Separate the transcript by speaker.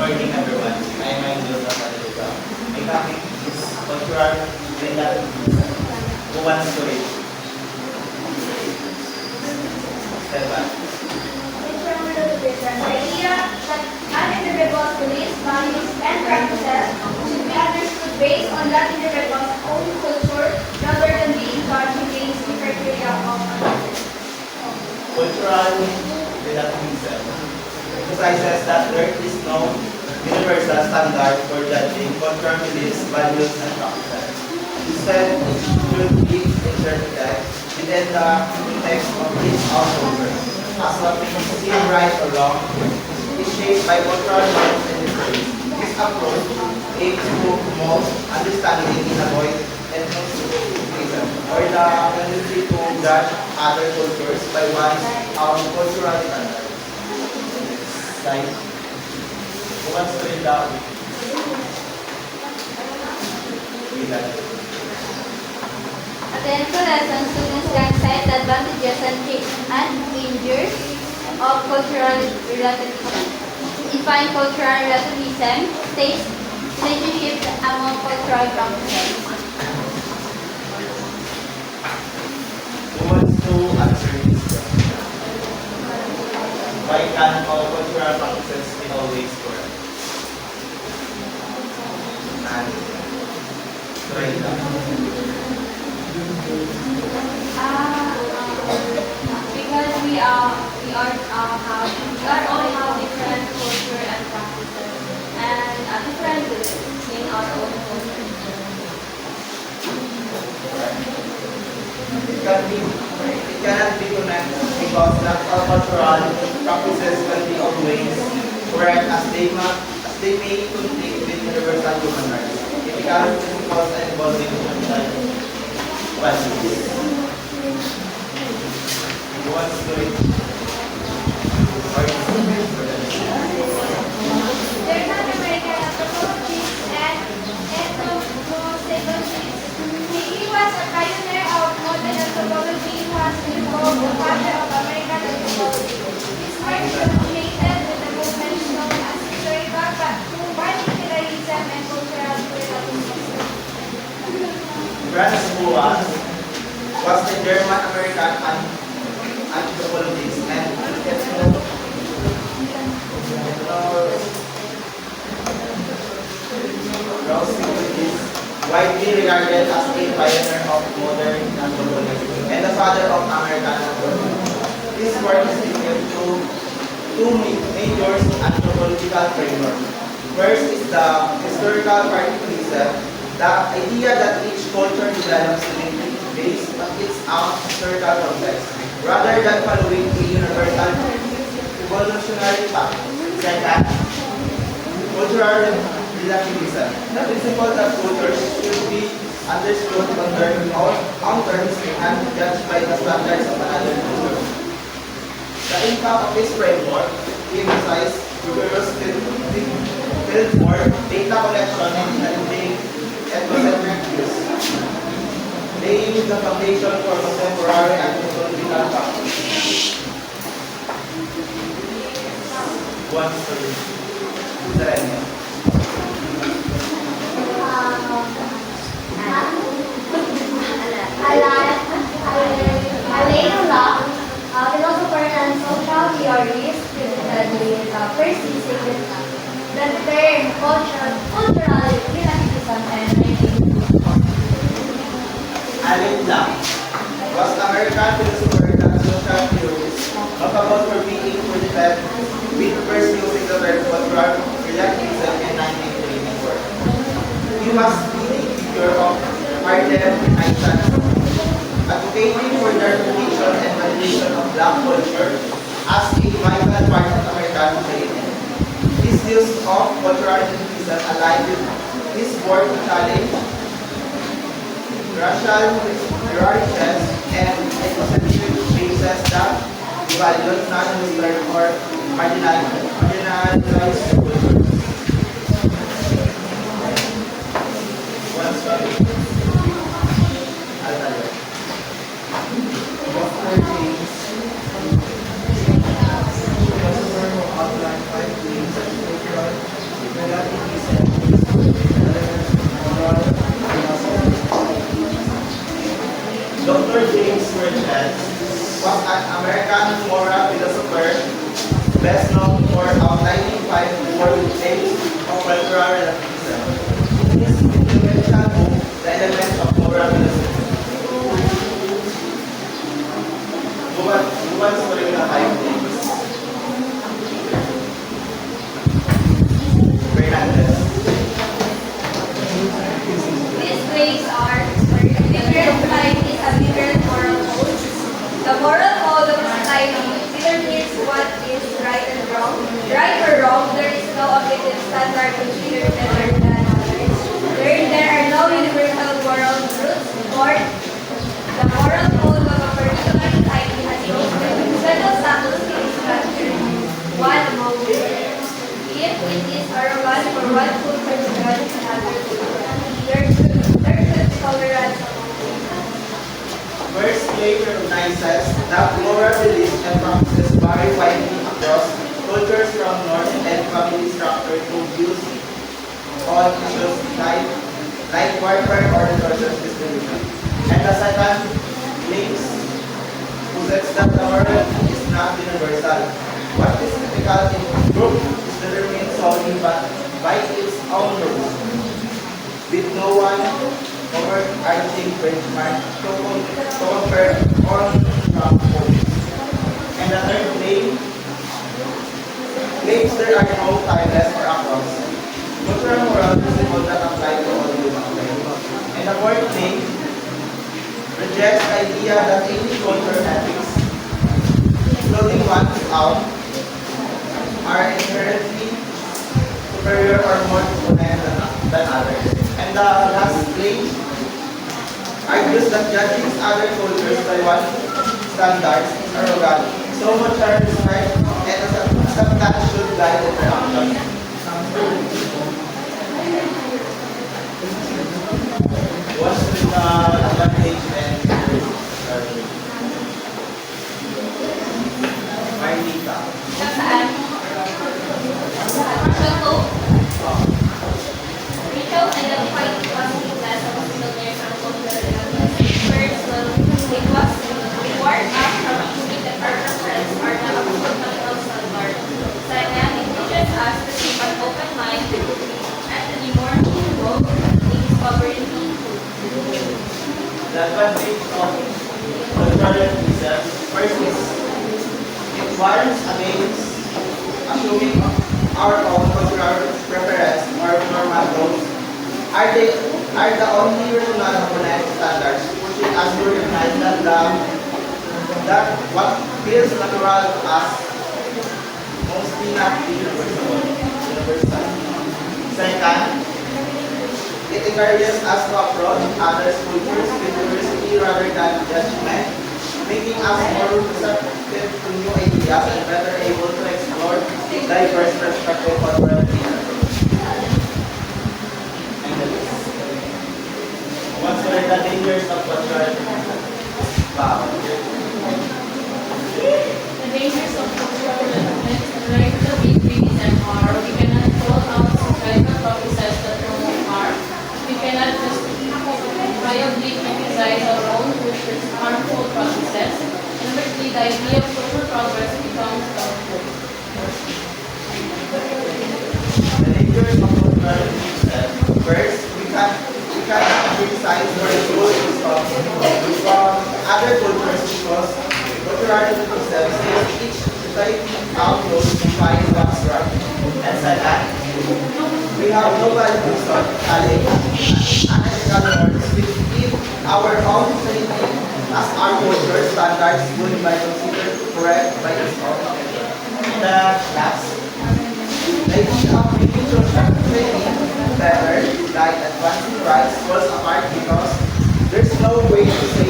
Speaker 1: morning, everyone. I am Angel Sasaluga. My topic is cultural relativism. Who wants to read? Selva.
Speaker 2: Cultural relativism, the idea that an individual's beliefs, values, and practices should be understood based on that individual's own culture rather than being judged against the criteria of others.
Speaker 1: Cultural relativism emphasizes that there is no universal standard for judging cultural beliefs, values, and practices. Instead, it should be interpreted within the context of each culture, as what we see right or wrong is shaped by cultural norms and histories. This approach aims to promote understanding and avoid ethnocentricism, or the tendency to judge other cultures by one's own cultural standards. Slide. Who wants to read that? Read that.
Speaker 3: At the end of the lesson, students can cite the advantages and dangers of cultural relativism. Define cultural relativism, states relationships among cultural practices.
Speaker 1: Who wants to answer this question? Why can all cultural practices be always correct? And try that.
Speaker 3: Because we all have different culture and practices and different beliefs in our own culture.
Speaker 1: It cannot be connected because not all cultural practices can be always correct as they may conflict with universal human rights, ethical principles, and evolving social values. Who wants to read?
Speaker 2: There are American anthropologists and ethnomusicologist. He was a pioneer of modern anthropology who has been called the father of American anthropology. His work is associated with the movements known as historical particularism and cultural relativism.
Speaker 1: Franz Boas was a German-American anthropologist and ethnomusicologist, widely regarded as a pioneer of modern anthropology and the father of American anthropology. His work is divided into two major anthropological frameworks. First is the historical particularism, the idea that each culture develops uniquely based on its own historical context, rather than following a universal evolutionary path. Second, cultural relativism, the principle that cultures should be understood on their own terms and judged by the standards of another culture. The impact of this framework emphasizes rigorous field work, data collection, and challenging ethnocentric views, laying the foundation for contemporary anthropological practice. One story. Serenia.
Speaker 2: Alain Locke, a philosopher and social theorist, first using the term cultural relativism and
Speaker 1: Alain Locke was an American philosopher and social theorist notable for being credited with first using the term cultural relativism in 1924. He was the figure of Harlem Renaissance, advocating for the recognition and validation of black culture as a vital part of American society. His use of cultural relativism aligned with his work to challenge racial hierarchies and ethnocentric bases that evaluate non-Western or marginalized cultures. One story. Dr. James philosopher who outlined 5 themes of cultural American moral philosopher, best known for outlining 5 states of cultural relativism. In his influential book, The Elements of Moral Philosophy. Buwan sa rin na 5 things. Fernandez.
Speaker 3: These ways are different societies have different moral codes. The moral code of a society determines what is right and wrong. Right or wrong, there is no objective standard considered better than others. There are no universal moral truths, or the moral code of a particular society has a special status in its structure, one among them. If it is arrogant for one culture to judge another culture, there should tolerance among them.
Speaker 1: First, Clay recognizes that moral beliefs and practices vary widely across cultures from north and family structure to views on issues like warfare or resources distribution. And the second, claims posits that the world is not universal. What is typical in a group is determined solely by its own rules, with no one overarching benchmark to compare or compare. And the third claims there are no timeless or across cultural moral principles that apply to all human beings. And the fourth claim rejects the idea that any cultural ethics, including one's own, are inherently superior or more benevolent than others. And the last claim argues that judging other cultures by one standards is arrogant. So much are respect and acceptance should guide interaction. What's the advantage and Marlita?
Speaker 3: Saan? Ito. Rachel identified the positive class of hospital nurse and cultural relatives. First, it was reward us from assuming that our preferences are not a medical standard. Second, it teaches us to keep an open mind and to be more meaningful in discovering meaningful.
Speaker 1: The advantage of cultural relativism first is it warns against assuming our own cultural preference or normal goals are the only rational component standards, pushing us to recognize that what feels natural to us mostly not be universal. Second, it encourages us to approach others' cultures with curiosity rather than judgment, making us more receptive to new ideas and better able to explore diverse perspectives on world leaders. What's the dangers of cultural power?
Speaker 4: The dangers of cultural development relate to activism are we cannot call out societal practices that promote harm. We cannot justifiably criticize our own culture's harmful practices. Number three, the idea of social progress becomes doubtful.
Speaker 1: The dangers of cultural relativism. First, we can criticize or exclude from other cultures because cultural relativism says each society outlook defines what's right. And second, we have no value to start unethical norms within our own society as our culture standards would be considered correct by its own. The last, the idea of making social training better, like advancing rights, falls apart because there's no way to say